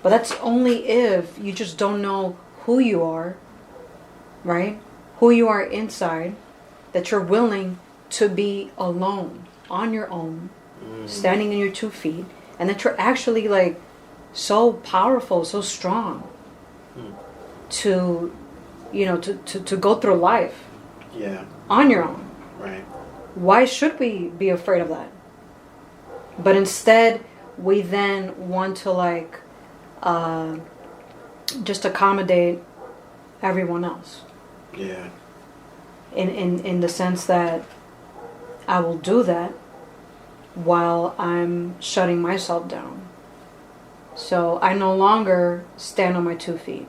But that's only if you just don't know who you are, right? Who you are inside, that you're willing to be alone, on your own, standing on your 2 feet, and that you're actually like so powerful, so strong to, you know, to go through life on your own. Right. Why should we be afraid of that? But instead, we then want to like just accommodate everyone else. Yeah. In the sense that I will do that while I'm shutting myself down. So I no longer stand on my 2 feet.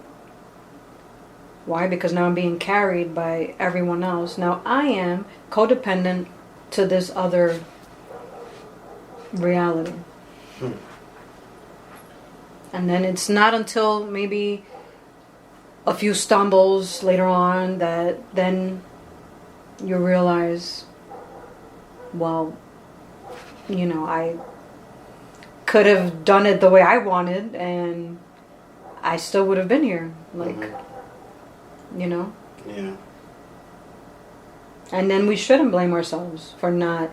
Why? Because now I'm being carried by everyone else. Now I am codependent to this other reality. And then it's not until maybe a few stumbles later on that then you realize, well, you know, I could have done it the way I wanted and I still would have been here. Like, you know? Yeah. And then we shouldn't blame ourselves for not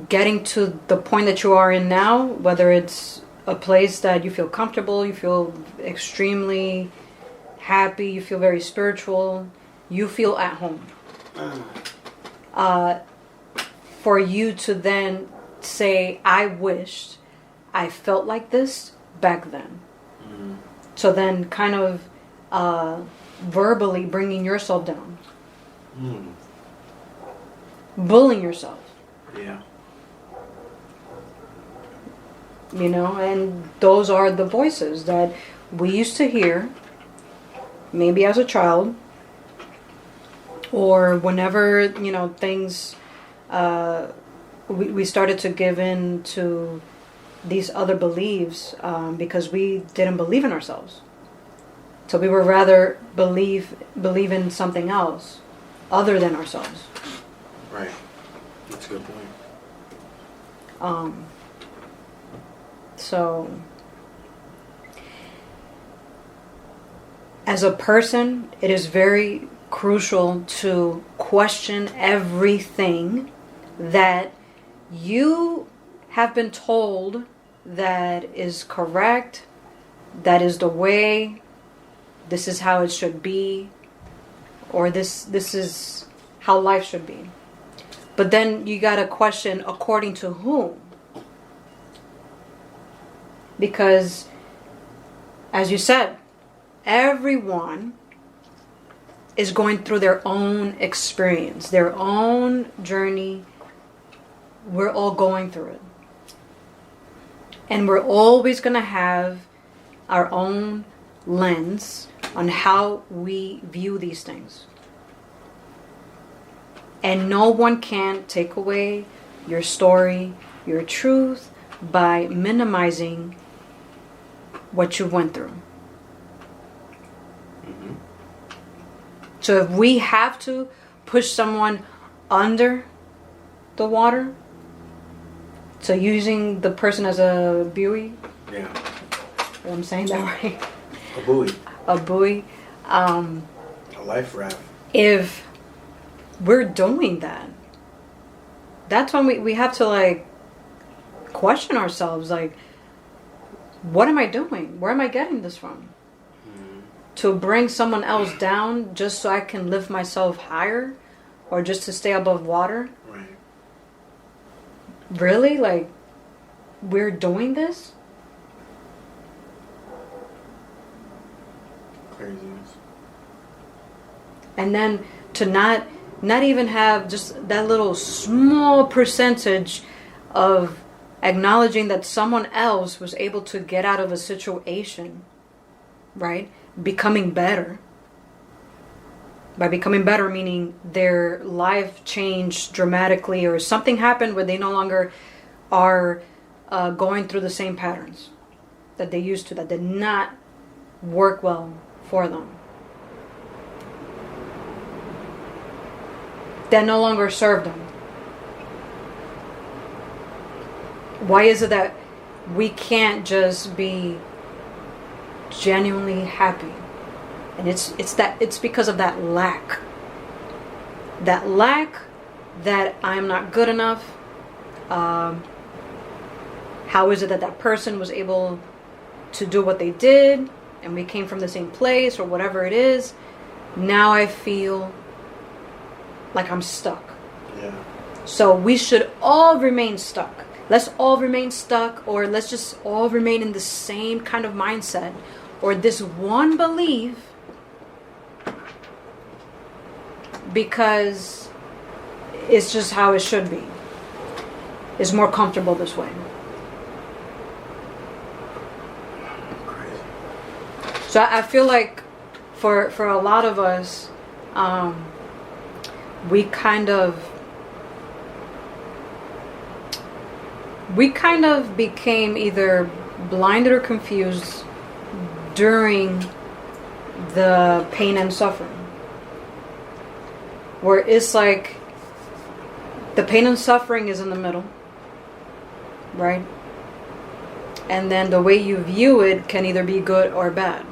getting to the point that you are in now, whether it's a place that you feel comfortable, you feel extremely happy, you feel very spiritual, you feel at home. For you to then say, I wished I felt like this back then. So then kind of verbally bringing yourself down. Bullying yourself. Yeah. You know, and those are the voices that we used to hear, maybe as a child, or whenever, you know, things, we started to give in to these other beliefs because we didn't believe in ourselves. So we would rather believe in something else other than ourselves. Right. That's a good point. So, as a person, it is very crucial to question everything that you have been told that is correct, that is the way, this is how it should be, or this is how life should be. But then you gotta question according to whom. Because, as you said, everyone is going through their own experience, their own journey. We're all going through it. And we're always going to have our own lens on how we view these things. And no one can take away your story, your truth, by minimizing what you went through. So if we have to push someone under the water, so using the person as a buoy, I'm saying that right? A buoy. A buoy. A life raft. If we're doing that, that's when we have to like question ourselves, like, what am I doing? Where am I getting this from? To bring someone else down just so I can lift myself higher, or just to stay above water? Right. Really? Like, we're doing this? Craziness. And then to not even have just that little small percentage of acknowledging that someone else was able to get out of a situation, right? Becoming better. By becoming better, meaning their life changed dramatically, or something happened where they no longer are going through the same patterns that they used to, that did not work well for them. That no longer served them. Why is it that we can't just be genuinely happy. And it's because of that lack. That lack, that I'm not good enough. How is it that person was able to do what they did, and we came from the same place, or whatever it is? Now I feel like I'm stuck. Yeah. So we should all remain stuck. Let's all remain stuck, or let's just all remain in the same kind of mindset, or this one belief, because it's just how it should be. It's more comfortable this way. So I feel like for a lot of us, we kind of became either blinded or confused during the pain and suffering, where it's like the pain and suffering is in the middle, right? And then the way you view it can either be good or bad,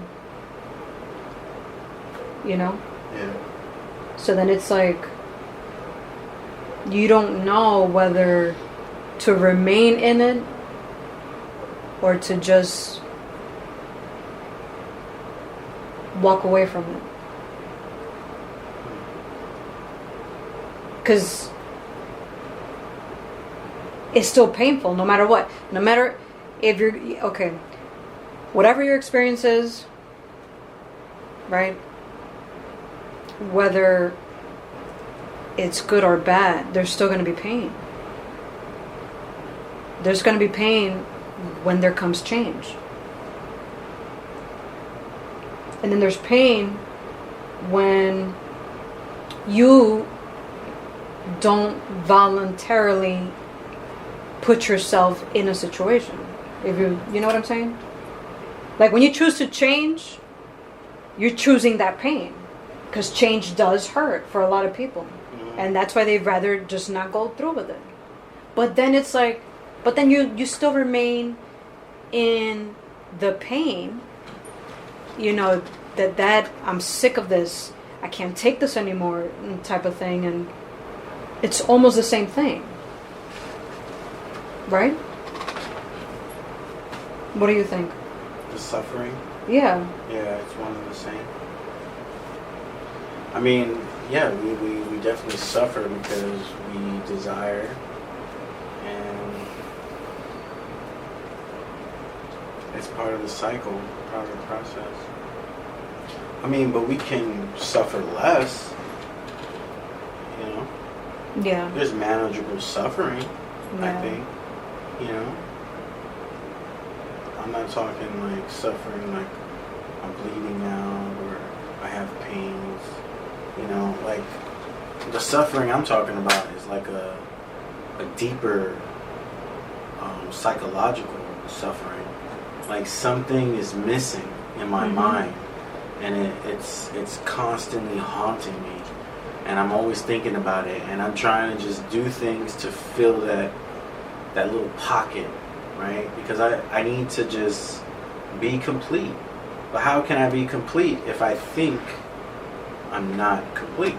you know? Yeah. So then it's like you don't know whether to remain in it or to just walk away from it. Because it's still painful no matter what. No matter if you're, okay, whatever your experience is, right? Whether it's good or bad, there's still going to be pain. There's going to be pain when there comes change. And then there's pain when you don't voluntarily put yourself in a situation. If you know what I'm saying? Like when you choose to change, you're choosing that pain. Because change does hurt for a lot of people. Mm-hmm. And that's why they'd rather just not go through with it. But then it's like, but then you still remain in the pain. You know, that I'm sick of this. I can't take this anymore type of thing. And it's almost the same thing. Right? What do you think? The suffering? Yeah. Yeah, it's one and the same. I mean, yeah, we definitely suffer because we desire, and it's part of the cycle, part of the process. I mean, but we can suffer less, you know? Yeah. There's manageable suffering, Yeah. I think, you know? I'm not talking like suffering like I'm bleeding out or I have pains, you know, like the suffering I'm talking about is like a deeper psychological suffering. Like something is missing in my mind, and it's constantly haunting me, and I'm always thinking about it, and I'm trying to just do things to fill that little pocket, right? Because I need to just be complete. But how can I be complete if I think I'm not complete?